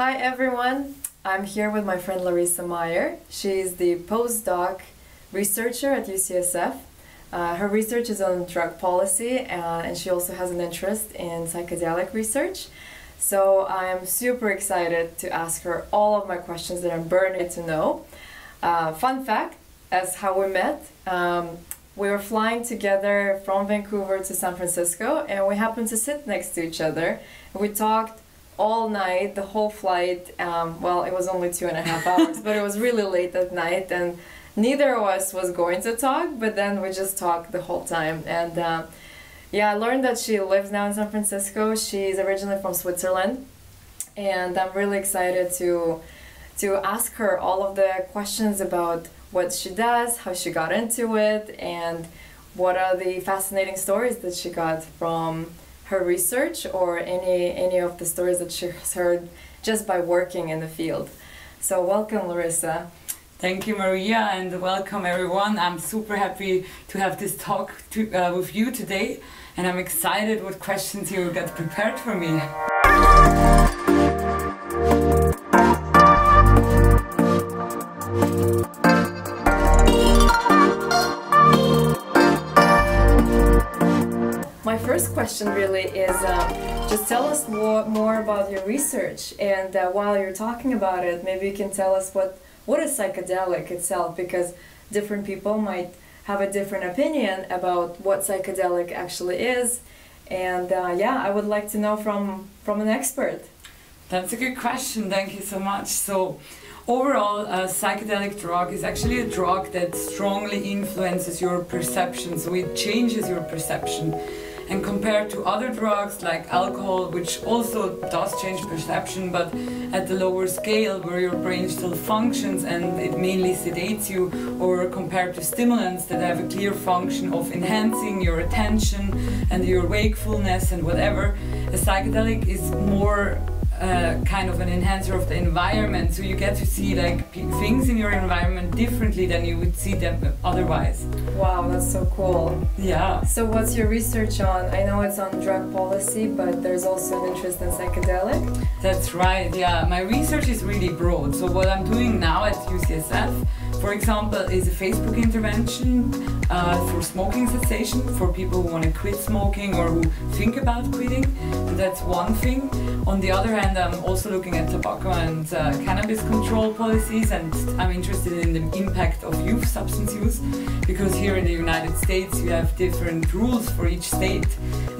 Hi everyone, I'm here with my friend Larissa Maier. She's the postdoc researcher at UCSF. Her research is on drug policy and she also has an interest in psychedelic research. So I'm super excited to ask her all of my questions that I'm burning to know. Fun fact, as how we met, we were flying together from Vancouver to San Francisco and we happened to sit next to each other. We talked all night, the whole flight. Well, it was only 2.5 hours, but it was really late at night and neither of us was going to talk, but then we just talked the whole time. And yeah, I learned that she lives now in San Francisco. She's originally from Switzerland and I'm really excited to ask her all of the questions about what she does, how she got into it, and what are the fascinating stories that she got from her research or any of the stories that she has heard just by working in the field. So welcome, Larissa. Thank you, Maria, and welcome everyone. I'm super happy to have this talk with you today, and I'm excited what questions you got prepared for me. My first question really is, just tell us more about your research, and while you're talking about it, maybe you can tell us what is psychedelic itself, because different people might have a different opinion about what psychedelic actually is, and yeah, I would like to know from an expert. That's a good question, thank you so much. So, overall, a psychedelic drug is actually a drug that strongly influences your perception, so it changes your perception. And compared to other drugs like alcohol, which also does change perception, but at the lower scale where your brain still functions and it mainly sedates you, or compared to stimulants that have a clear function of enhancing your attention and your wakefulness and whatever, a psychedelic is more kind of an enhancer of the environment, so you get to see like things in your environment differently than you would see them otherwise. Wow, that's so cool. Yeah. So what's your research on? I know it's on drug policy, but there's also an interest in psychedelic. That's right, yeah. My research is really broad. So what I'm doing now at UCSF, for example, is a Facebook intervention for smoking cessation for people who want to quit smoking or who think about quitting. And that's one thing. On the other hand, I'm also looking at tobacco and cannabis control policies, and I'm interested in the impact of youth substance use, because here in the United States you have different rules for each state,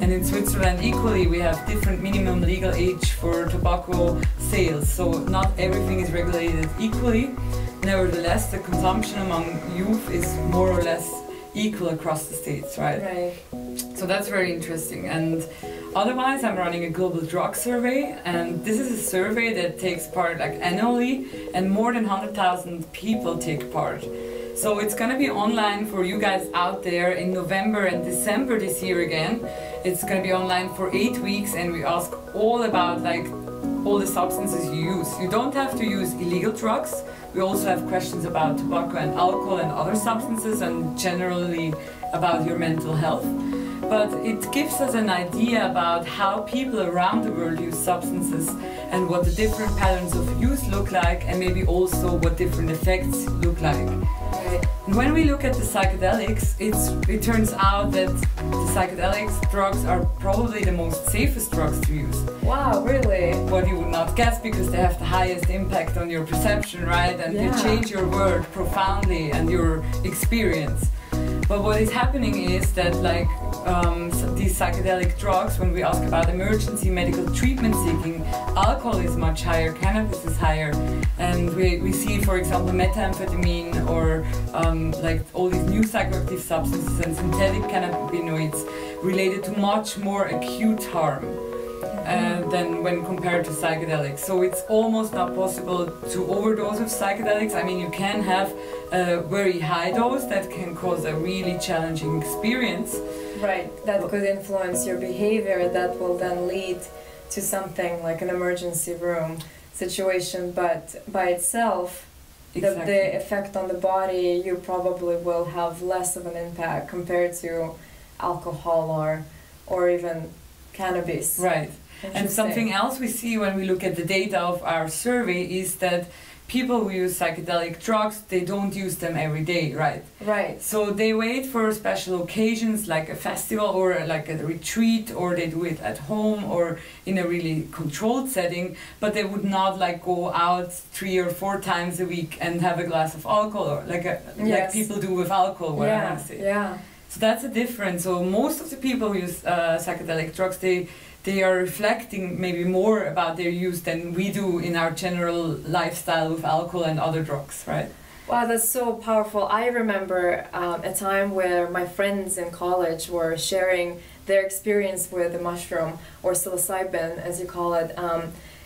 and in Switzerland equally we have different minimum legal age for tobacco sales, so not everything is regulated equally. Nevertheless, the consumption among youth is more or less equal across the states, right? Right. So that's very interesting. And otherwise, I'm running a global drug survey, and this is a survey that takes part like annually, and more than 100,000 people take part. So it's gonna be online for you guys out there in November and December this year again. It's gonna be online for 8 weeks, and we ask all about like all the substances you use. You don't have to use illegal drugs. We also have questions about tobacco and alcohol and other substances, and generally about your mental health. But it gives us an idea about how people around the world use substances and what the different patterns of use look like, and maybe also what different effects look like. Right. And when we look at the psychedelics, it turns out that the psychedelics drugs are probably the most safest drugs to use. Wow, really? What you would not guess, because they have the highest impact on your perception, right? And Yeah. they change your world profoundly and your experience. But what is happening is that like these psychedelic drugs, when we ask about emergency medical treatment seeking, alcohol is much higher, cannabis is higher, and we see, for example, methamphetamine or like all these new psychoactive substances and synthetic cannabinoids related to much more acute harm than when compared to psychedelics. So it's almost not possible to overdose with psychedelics. I mean, you can have a very high dose that can cause a really challenging experience. Right, that could influence your behavior, that will then lead to something like an emergency room situation, but by itself, Exactly. the effect on the body, you probably will have less of an impact compared to alcohol or even cannabis. Right. And something else we see when we look at the data of our survey is that people who use psychedelic drugs, they don't use them every day, right? Right. So they wait for special occasions like a festival or like a retreat, or they do it at home or in a really controlled setting, but they would not like go out 3 or 4 times a week and have a glass of alcohol, or like people do with alcohol. Yeah. So that's a difference. So most of the people who use psychedelic drugs, they are reflecting maybe more about their use than we do in our general lifestyle with alcohol and other drugs, right? Wow, that's so powerful. I remember a time where my friends in college were sharing their experience with the mushroom, or psilocybin as you call it,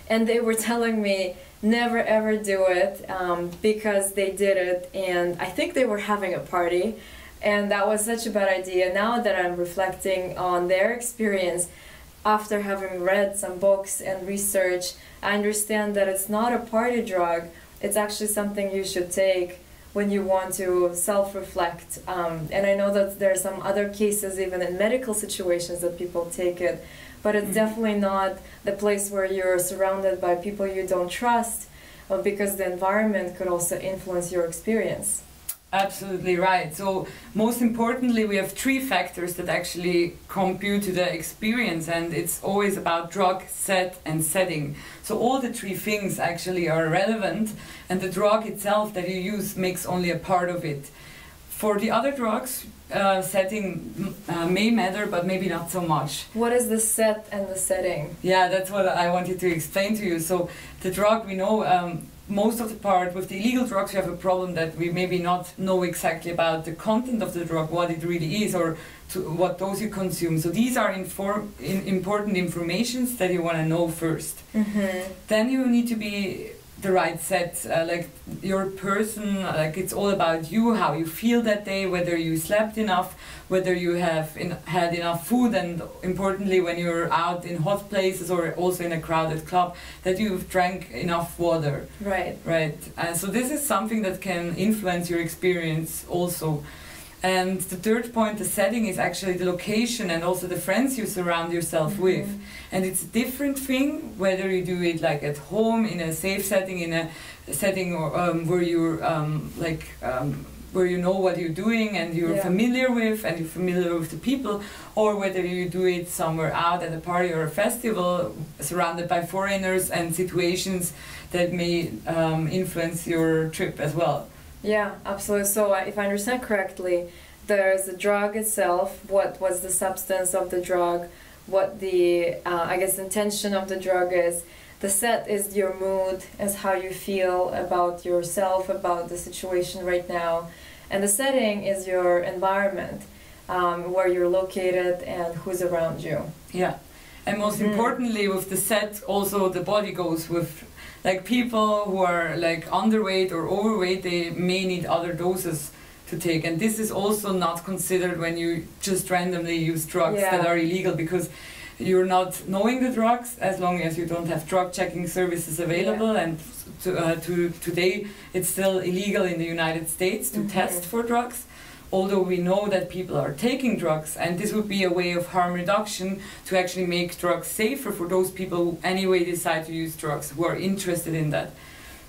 and they were telling me never ever do it because they did it, and I think they were having a party, and that was such a bad idea. Now that I'm reflecting on their experience, after having read some books and research, I understand that it's not a party drug. It's actually something you should take when you want to self-reflect. And I know that there are some other cases, even in medical situations, that people take it. But it's definitely not the place where you're surrounded by people you don't trust, because the environment could also influence your experience. Absolutely right. So most importantly, we have 3 factors that actually compute to the experience, and it's always about drug, set, and setting. So all the 3 things actually are relevant, and the drug itself that you use makes only a part of it. For the other drugs, setting may matter, but maybe not so much. What is the set and the setting? Yeah, that's what I wanted to explain to you. So the drug, we know most of the part with the illegal drugs, you have a problem that we maybe not know exactly about the content of the drug, what it really is, or to what dose you consume. So these are important informations that you want to know first. Then you need to be the right set, like your person, like it's all about you, how you feel that day, whether you slept enough, whether you have had enough food, and importantly when you're out in hot places or also in a crowded club, that you've drank enough water. Right. Right. So this is something that can influence your experience also. And the third point, the setting, is actually the location and also the friends you surround yourself with. And it's a different thing whether you do it like at home, in a safe setting, in a setting where you're where you know what you're doing and you're familiar with, and you're familiar with the people, or whether you do it somewhere out at a party or a festival surrounded by foreigners and situations that may influence your trip as well. Yeah, absolutely. So if I understand correctly, there's the drug itself, what was the substance of the drug, what the, I guess, intention of the drug is. The set is your mood, is how you feel about yourself, about the situation right now. And the setting is your environment, where you're located and who's around you. Yeah. And most importantly, with the set, also the body goes with. Like people who are like underweight or overweight, they may need other doses to take, and this is also not considered when you just randomly use drugs that are illegal, because you're not knowing the drugs as long as you don't have drug checking services available. And today it's still illegal in the United States to test for drugs, although we know that people are taking drugs, and this would be a way of harm reduction to actually make drugs safer for those people who anyway decide to use drugs, who are interested in that.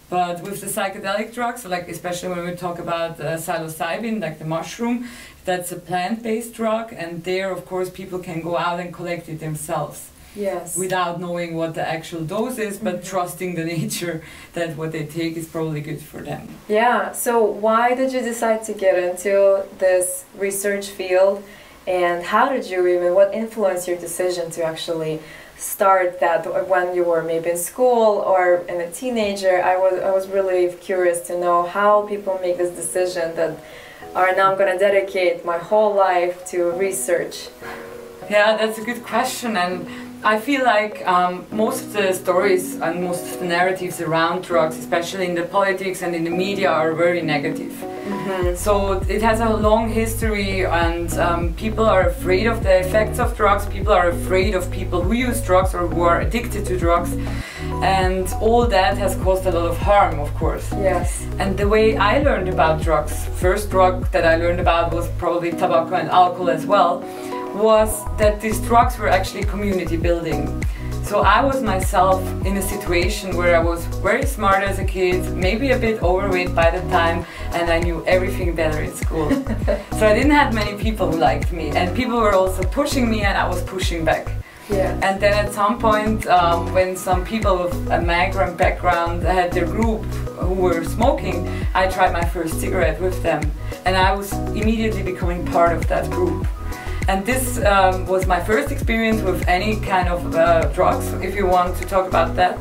But with the psychedelic drugs, like especially when we talk about psilocybin, like the mushroom, that's a plant-based drug, and there of course people can go out and collect it themselves. Yes. Without knowing what the actual dose is, but trusting the nature that what they take is probably good for them. Yeah, so why did you decide to get into this research field, and how did you what influenced your decision to actually start that when you were maybe in school or in a teenager? I was really curious to know how people make this decision that, now I'm going to dedicate my whole life to research. Yeah, that's a good question, and I feel like most of the stories and most of the narratives around drugs, especially in the politics and in the media, are very negative. So it has a long history, and people are afraid of the effects of drugs, people are afraid of people who use drugs or who are addicted to drugs, and all that has caused a lot of harm, of course. Yes. And the way I learned about drugs, first drug that I learned about was probably tobacco and alcohol as well, was that these drugs were actually community building. So I was myself in a situation where I was very smart as a kid, maybe a bit overweight by the time, and I knew everything better in school. So I didn't have many people who liked me, and people were also pushing me and I was pushing back. Yeah. And then at some point, when some people with a migrant background had their group who were smoking, I tried my first cigarette with them, and I was immediately becoming part of that group. And this was my first experience with any kind of drugs, if you want to talk about that.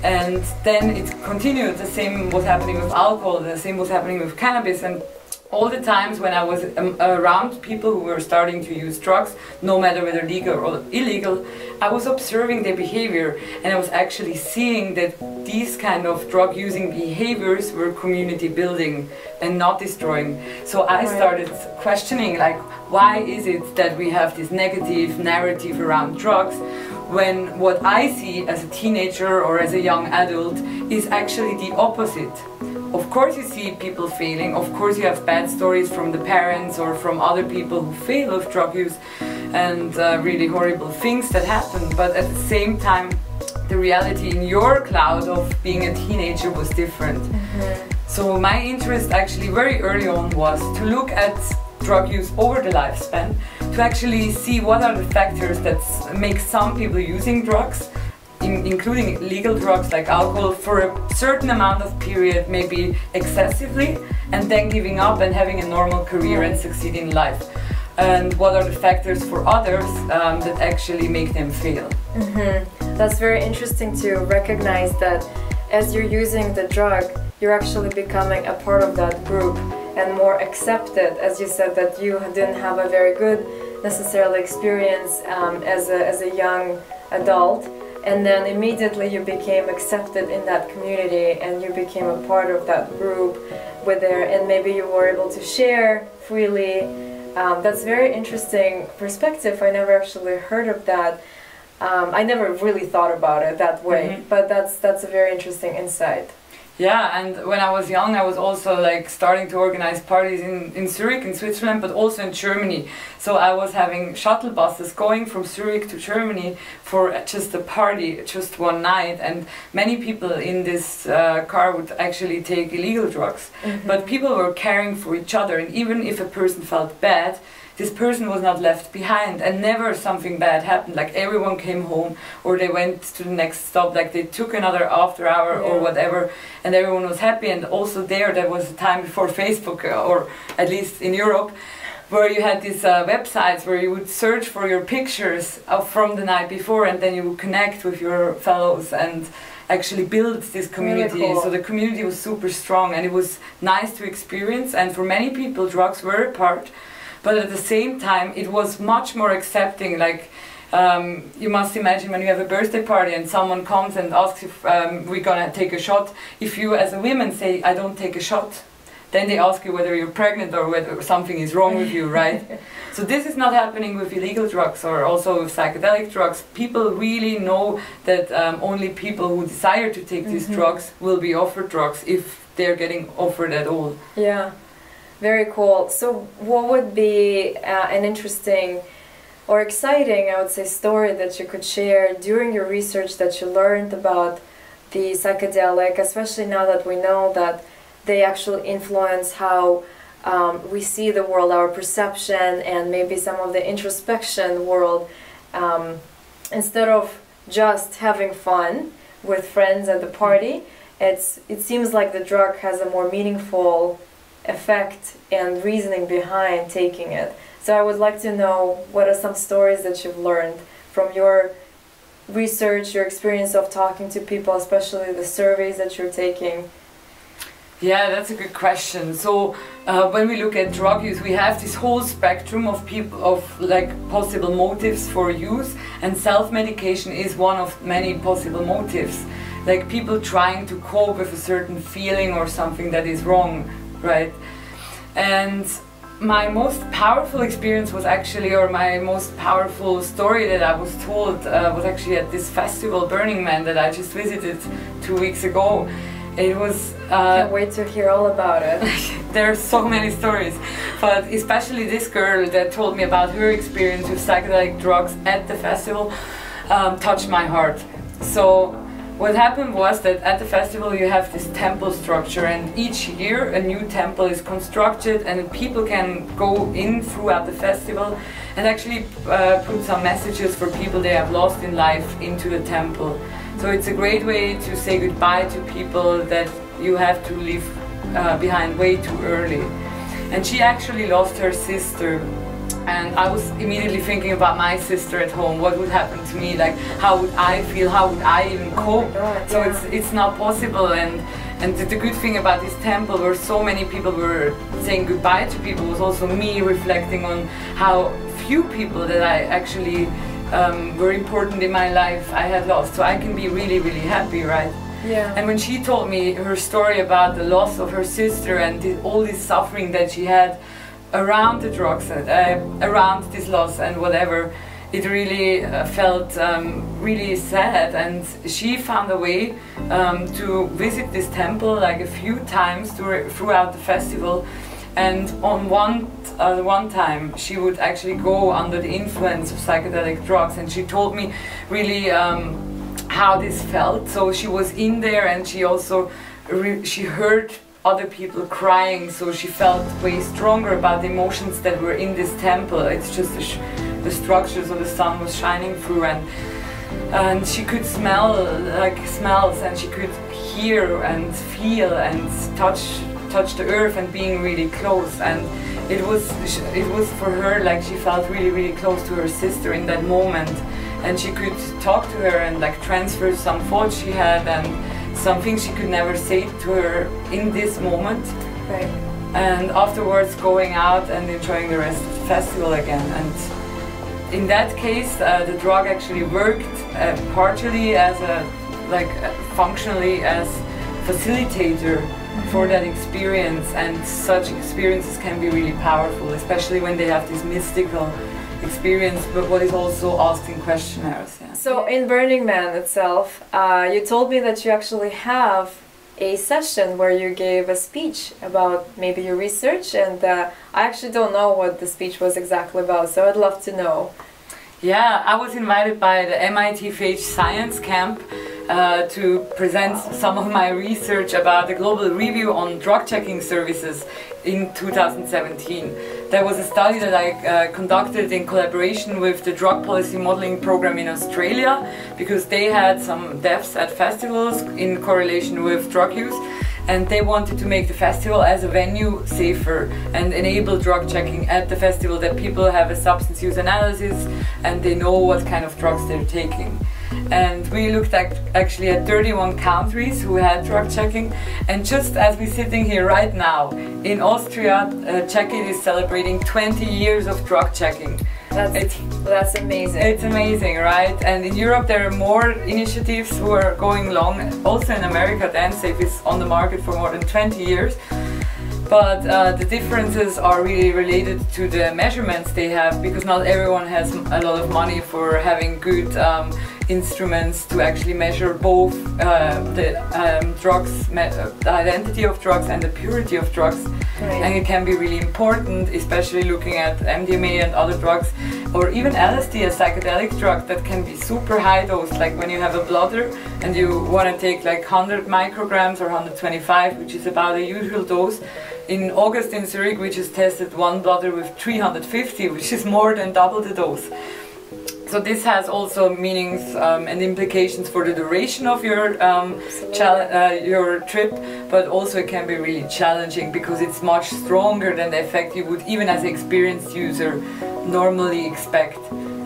And then it continued. The same was happening with alcohol, the same was happening with cannabis. And all the times when I was around people who were starting to use drugs, no matter whether legal or illegal, I was observing their behavior, and I was actually seeing that these kind of drug using behaviors were community building and not destroying. So I started questioning, like, why is it that we have this negative narrative around drugs when what I see as a teenager or as a young adult is actually the opposite. Of course you see people failing, of course you have bad stories from the parents or from other people who fail with drug use and really horrible things that happen, but at the same time the reality in your cloud of being a teenager was different. So my interest actually very early on was to look at drug use over the lifespan, to actually see what are the factors that make some people using drugs, including legal drugs like alcohol, for a certain amount of period, maybe excessively, and then giving up and having a normal career and succeed in life. And what are the factors for others that actually make them fail. That's very interesting to recognize that as you're using the drug, you're actually becoming a part of that group and more accepted, as you said, that you didn't have a very good necessarily experience as a young adult, and then immediately you became accepted in that community and you became a part of that group and maybe you were able to share freely. That's very interesting perspective. I never actually heard of that. I never really thought about it that way, but that's a very interesting insight. Yeah, and when I was young, I was also like starting to organize parties in Zurich, in Switzerland, but also in Germany. So I was having shuttle buses going from Zurich to Germany for just a party, just one night, and many people in this car would actually take illegal drugs. But people were caring for each other, and even if a person felt bad, this person was not left behind, and never something bad happened. Like everyone came home, or they went to the next stop, like they took another after hour or whatever, and everyone was happy. And also there was a time before Facebook, or at least in Europe, where you had these websites where you would search for your pictures from the night before, and then you would connect with your fellows and actually build this community. Really cool. So the community was super strong, and it was nice to experience. And for many people, drugs were a part. But at the same time, it was much more accepting. Like, you must imagine when you have a birthday party and someone comes and asks if we're gonna take a shot. If you as a woman say, I don't take a shot, then they ask you whether you're pregnant or whether something is wrong with you, right? So this is not happening with illegal drugs or also with psychedelic drugs. People really know that only people who desire to take these drugs will be offered drugs, if they're getting offered at all. Yeah. Very cool. So what would be an interesting or exciting, I would say, story that you could share during your research that you learned about the psychedelic, especially now that we know that they actually influence how we see the world, our perception, and maybe some of the introspection world. Instead of just having fun with friends at the party, it seems like the drug has a more meaningful effect and reasoning behind taking it. So I would like to know, what are some stories that you've learned from your research, your experience of talking to people, especially the surveys that you're taking? Yeah, that's a good question. So when we look at drug use, we have this whole spectrum of people, of like possible motives for use, and self-medication is one of many possible motives. Like people trying to cope with a certain feeling or something that is wrong, right? And my most powerful experience was actually, or my most powerful story that I was told was actually at this festival, Burning Man, that I just visited 2 weeks ago. It was... Can't wait to hear all about it. There are so many stories, but especially this girl that told me about her experience with psychedelic drugs at the festival. touched my heart. So what happened was that at the festival you have this temple structure, and each year a new temple is constructed, and people can go in throughout the festival and actually put some messages for people they have lost in life into the temple. So it's a great way to say goodbye to people that you have to leave behind way too early. And she actually lost her sister. And I was immediately thinking about my sister at home. What would happen to me? Like, how would I feel? How would I even cope? So it's not possible. And the good thing about this temple, where so many people were saying goodbye to people, was also me reflecting on how few people that I actually were important in my life I had lost. So I can be really, really happy, right? Yeah. And when she told me her story about the loss of her sister and all this suffering that she had around the drugs, around this loss and whatever, it really felt really sad. And she found a way to visit this temple like a few times throughout the festival. And on one time she would actually go under the influence of psychedelic drugs, and she told me really how this felt. So she was in there, and she also she heard other people crying, so she felt way stronger about the emotions that were in this temple. It's just the structure, so the sun was shining through, and she could smell like smells, and she could hear and feel and touch the earth, and being really close. And it was for her like she felt really, really close to her sister in that moment, and she could talk to her and like transfer some thoughts she had and some things she could never say to her in this moment. Right. And afterwards going out and enjoying the rest of the festival again. And in that case the drug actually worked partially as functionally as facilitator for that experience, and such experiences can be really powerful, especially when they have this mystical experience, but what is also asked in questionnaires. Yeah. So in Burning Man itself, you told me that you actually have a session where you gave a speech about maybe your research, and I actually don't know what the speech was exactly about, so I'd love to know. Yeah, I was invited by the MIT FH Science Camp to present some of my research about the global review on drug checking services in 2017. There was a study that I conducted in collaboration with the Drug Policy Modeling Program in Australia, because they had some deaths at festivals in correlation with drug use, and they wanted to make the festival as a venue safer and enable drug checking at the festival, that people have a substance use analysis and they know what kind of drugs they're taking. And we looked at actually at 31 countries who had drug checking, and just as we're sitting here right now in Austria, Czechia is celebrating 20 years of drug checking. That's amazing. It's amazing, right? And in Europe there are more initiatives who are going along. Also in America, DanceSafe is on the market for more than 20 years. But the differences are really related to the measurements they have, because not everyone has a lot of money for having good instruments to actually measure both the drugs, the identity of drugs and the purity of drugs. Right. And it can be really important, especially looking at MDMA and other drugs, or even LSD, a psychedelic drug that can be super high dose, like when you have a bladder and you want to take like 100 micrograms or 125, which is about a usual dose. In August in Zurich we just tested one bladder with 350, which is more than double the dose. So this has also meanings and implications for the duration of your trip, but also it can be really challenging because it's much stronger than the effect you would even as an experienced user normally expect.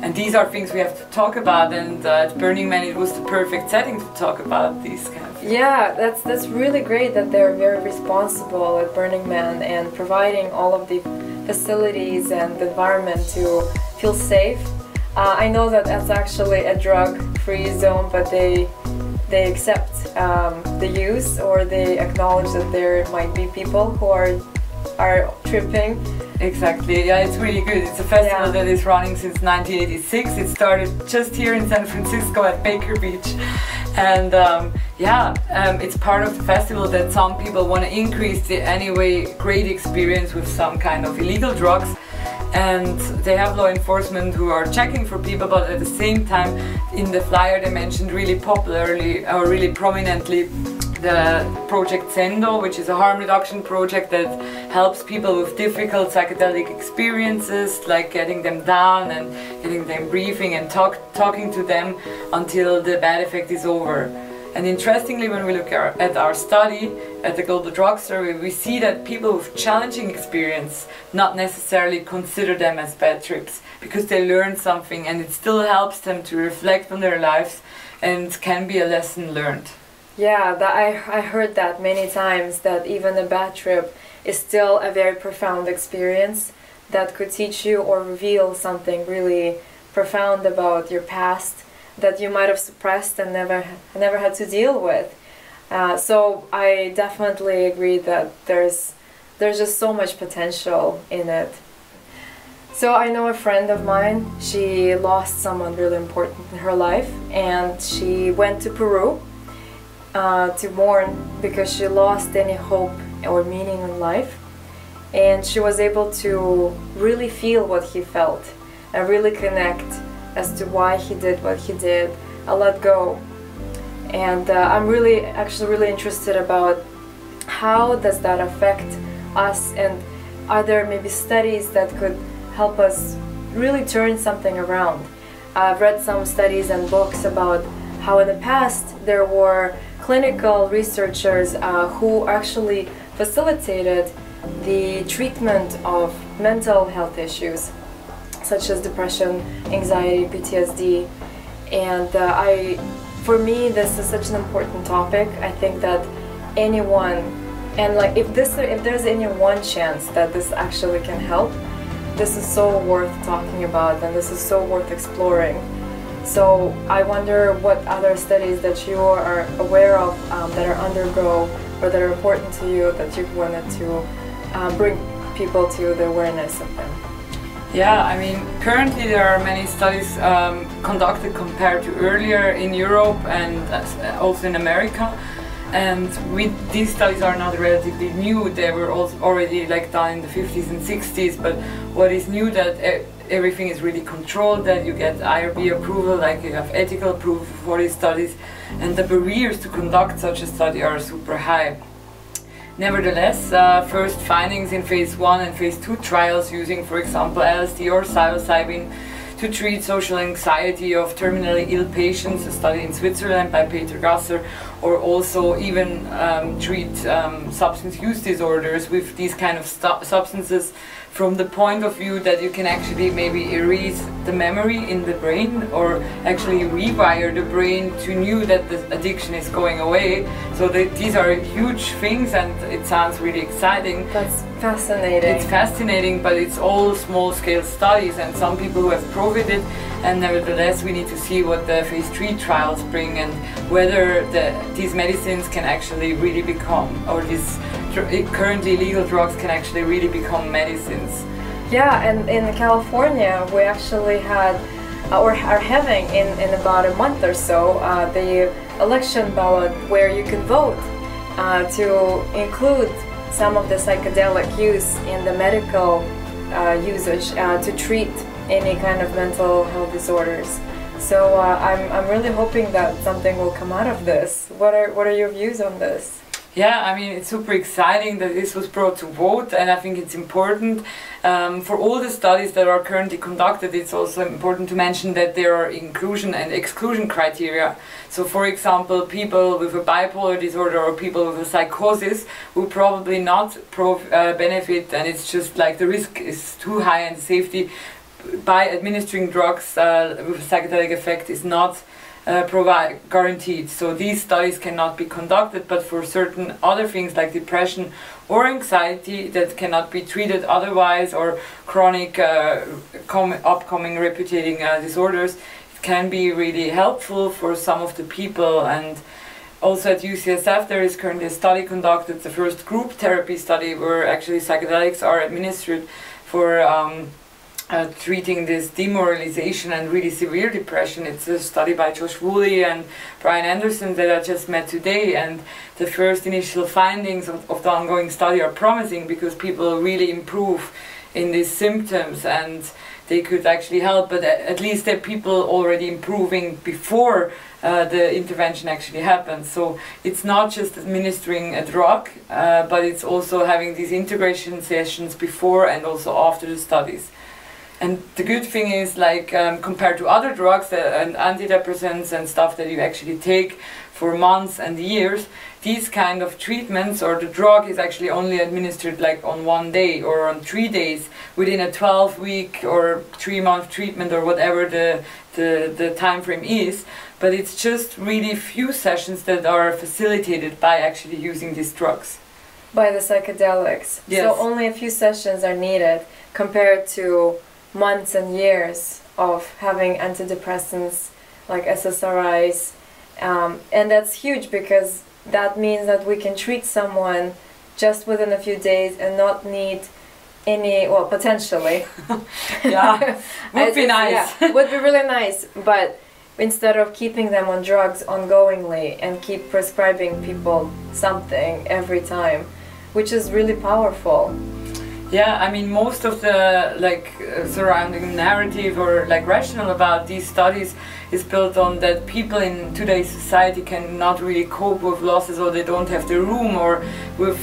And these are things we have to talk about, and at Burning Man it was the perfect setting to talk about these kind of things. Yeah, that's really great that they're very responsible at Burning Man and providing all of the facilities and the environment to feel safe. I know that that's actually a drug-free zone, but they accept the use, or they acknowledge that there might be people who are tripping. Exactly, yeah, it's really good. It's a festival that is running since 1986. It started just here in San Francisco at Baker Beach, And it's part of the festival that some people want to increase the anyway great experience with some kind of illegal drugs. And they have law enforcement who are checking for people, but at the same time in the flyer they mentioned really popularly or really prominently the project Sendo, which is a harm reduction project that helps people with difficult psychedelic experiences, like getting them down and getting them breathing and talking to them until the bad effect is over. And interestingly, when we look at our study, at the Global Drug Survey, we see that people with challenging experience not necessarily consider them as bad trips, because they learn something and it still helps them to reflect on their lives and can be a lesson learned. Yeah, I heard that many times, that even a bad trip is still a very profound experience that could teach you or reveal something really profound about your past that you might have suppressed and never had to deal with. So I definitely agree that there's just so much potential in it. So I know a friend of mine, she lost someone really important in her life, and she went to Peru to mourn because she lost any hope or meaning in life. And she was able to really feel what he felt and really connect as to why he did what he did, let go. And I'm actually really interested about how does that affect us, and are there maybe studies that could help us really turn something around. I've read some studies and books about how in the past there were clinical researchers who actually facilitated the treatment of mental health issues such as depression, anxiety, PTSD. And for me, this is such an important topic. I think that anyone, and like if there's any one chance that this actually can help, this is so worth talking about, and this is so worth exploring. So I wonder what other studies that you are aware of that are undergo or that are important to you, that you wanted to bring people to the awareness of them. Yeah, I mean, currently there are many studies conducted compared to earlier in Europe and also in America. And these studies are not relatively new. They were also already like done in the 50s and 60s. But what is new, that everything is really controlled, that you get IRB approval, like you have ethical approval for these studies, and the barriers to conduct such a study are super high. Nevertheless, first findings in phase 1 and phase 2 trials using, for example, LSD or psilocybin to treat social anxiety of terminally ill patients, a study in Switzerland by Peter Gasser, or also even treat substance use disorders with these kind of substances from the point of view that you can actually maybe erase the memory in the brain or actually rewire the brain to know that the addiction is going away. So these are huge things, and it sounds really exciting. That's fascinating. It's fascinating, but it's all small-scale studies and some people who have profited, and nevertheless we need to see what the phase 3 trials bring and whether these medicines can actually really become, or these currently illegal drugs can actually really become medicines. Yeah, and in California we actually had, or are having in about a month or so, the election ballot where you can vote to include some of the psychedelic use in the medical usage to treat any kind of mental health disorders. So I'm really hoping that something will come out of this. What are your views on this? Yeah, I mean, it's super exciting that this was brought to vote, and I think it's important for all the studies that are currently conducted. It's also important to mention that there are inclusion and exclusion criteria. So, for example, people with a bipolar disorder or people with a psychosis will probably not benefit, and it's just like the risk is too high and the safety by administering drugs with a psychedelic effect is not guaranteed. So these studies cannot be conducted, but for certain other things like depression or anxiety that cannot be treated otherwise, or chronic upcoming reputating disorders, it can be really helpful for some of the people. And also at UCSF there is currently a study conducted, the first group therapy study, where actually psychedelics are administered for treating this demoralization and really severe depression. It's a study by Josh Woolley and Brian Anderson that I just met today, and the first initial findings of the ongoing study are promising because people really improve in these symptoms and they could actually help, but at least there are people already improving before the intervention actually happens. So it's not just administering a drug, but it's also having these integration sessions before and also after the studies. And the good thing is, like, compared to other drugs and antidepressants and stuff that you actually take for months and years, these kind of treatments or the drug is actually only administered like on 1 day or on 3 days within a 12-week or 3-month treatment or whatever the time frame is. But it's just really few sessions that are facilitated by actually using these drugs. By the psychedelics. Yes. So only a few sessions are needed compared to months and years of having antidepressants like SSRIs. And that's huge because that means that we can treat someone just within a few days and not need any, well, potentially. Yeah, would be nice. Yeah, would be really nice, but instead of keeping them on drugs ongoingly and keep prescribing people something every time, which is really powerful. Yeah, I mean, most of the surrounding narrative or like rationale about these studies is built on that people in today's society cannot really cope with losses, or they don't have the room, or with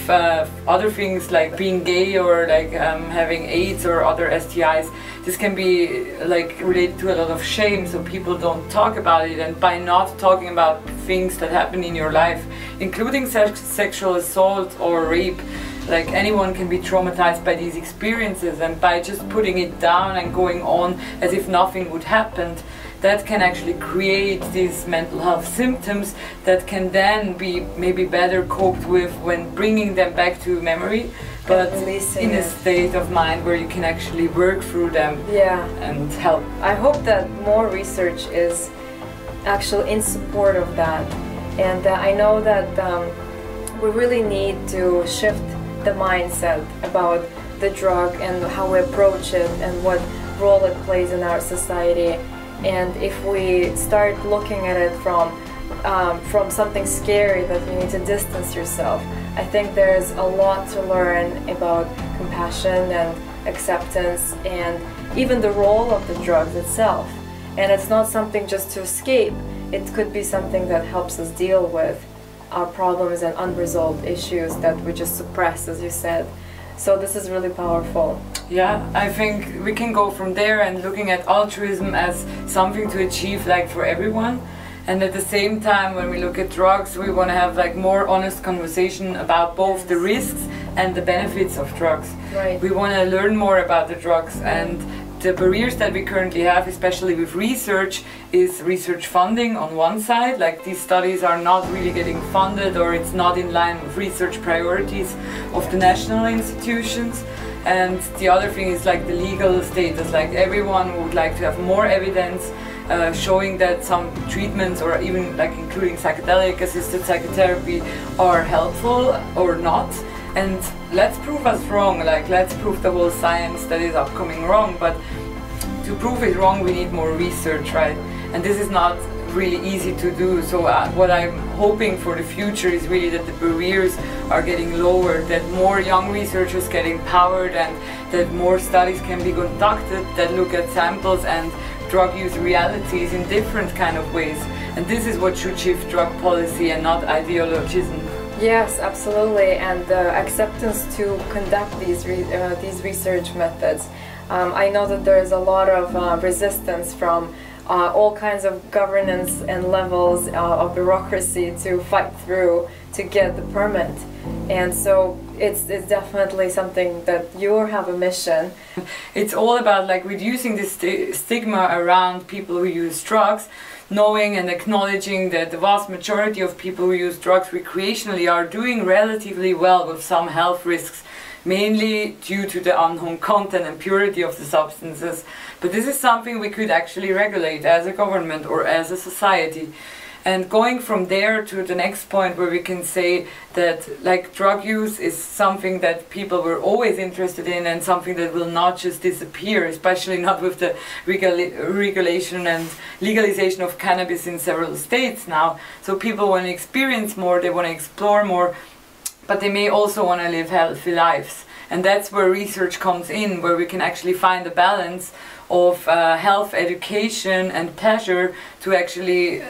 other things like being gay or like having AIDS or other STIs. This can be like related to a lot of shame, so people don't talk about it. And by not talking about things that happen in your life, including sexual assault or rape, like anyone can be traumatized by these experiences, and by just putting it down and going on as if nothing would happen, that can actually create these mental health symptoms that can then be maybe better coped with when bringing them back to memory, but in a state of mind where you can actually work through them. Yeah. And help. I hope that more research is actually in support of that, and I know that we really need to shift the mindset about the drug and how we approach it and what role it plays in our society. And if we start looking at it from something scary that you need to distance yourself, I think there's a lot to learn about compassion and acceptance and even the role of the drugs itself. And it's not something just to escape, it could be something that helps us deal with our problems and unresolved issues that we just suppress, as you said. So this is really powerful. Yeah, I think we can go from there and looking at altruism as something to achieve like for everyone. And at the same time, when we look at drugs, we want to have like more honest conversation about both the risks and the benefits of drugs. Right. We want to learn more about the drugs, and the barriers that we currently have, especially with research, is research funding on one side. Like these studies are not really getting funded, or it's not in line with research priorities of the national institutions. And the other thing is like the legal status. Like everyone would like to have more evidence showing that some treatments, or even like including psychedelic assisted psychotherapy, are helpful or not. And let's prove us wrong, like let's prove the whole science that is upcoming wrong, but to prove it wrong we need more research, right? And this is not really easy to do, so what I'm hoping for the future is really that the barriers are getting lowered, that more young researchers get empowered, and that more studies can be conducted that look at samples and drug use realities in different kind of ways. And this is what should shift drug policy and not ideologism. Yes, absolutely, and acceptance to conduct these research methods. I know that there is a lot of resistance from all kinds of governance and levels of bureaucracy to fight through to get the permit, and so it's definitely something that you have a mission. It's all about like reducing this stigma around people who use drugs, knowing and acknowledging that the vast majority of people who use drugs recreationally are doing relatively well with some health risks, mainly due to the unknown content and purity of the substances. But this is something we could actually regulate as a government or as a society. And going from there to the next point where we can say that like drug use is something that people were always interested in and something that will not just disappear, especially not with the regulation and legalization of cannabis in several states now. So people want to experience more, they want to explore more, but they may also want to live healthy lives. And that's where research comes in, where we can actually find a balance of health education and pleasure to actually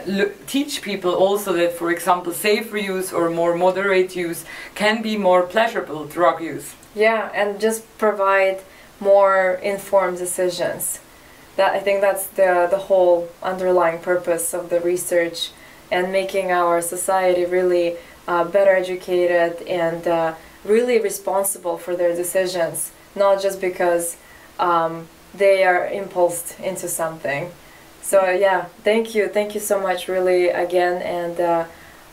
teach people also that, for example, safer use or more moderate use can be more pleasurable drug use. Yeah, and just provide more informed decisions. That, I think that's the whole underlying purpose of the research, and making our society really better educated and really responsible for their decisions, not just because they are impulsed into something. So yeah, thank you so much, really, again, and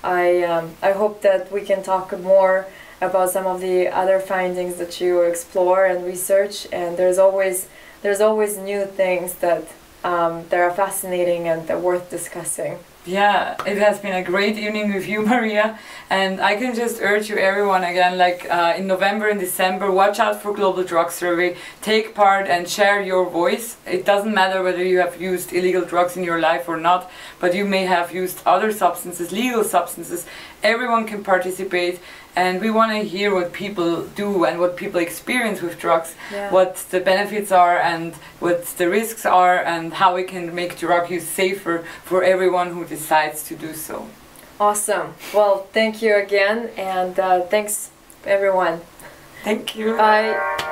I hope that we can talk more about some of the other findings that you explore and research. And there's always new things that that are fascinating and that are worth discussing. Yeah, it has been a great evening with you, Maria, and I can just urge you everyone again, like in November and December, watch out for Global Drug Survey, take part and share your voice. It doesn't matter whether you have used illegal drugs in your life or not, but you may have used other substances, legal substances. Everyone can participate, and we want to hear what people do and what people experience with drugs, what the benefits are and what the risks are, and how we can make drug use safer for everyone who decides to do so. Awesome. Well, thank you again, and thanks everyone. Thank you. Bye.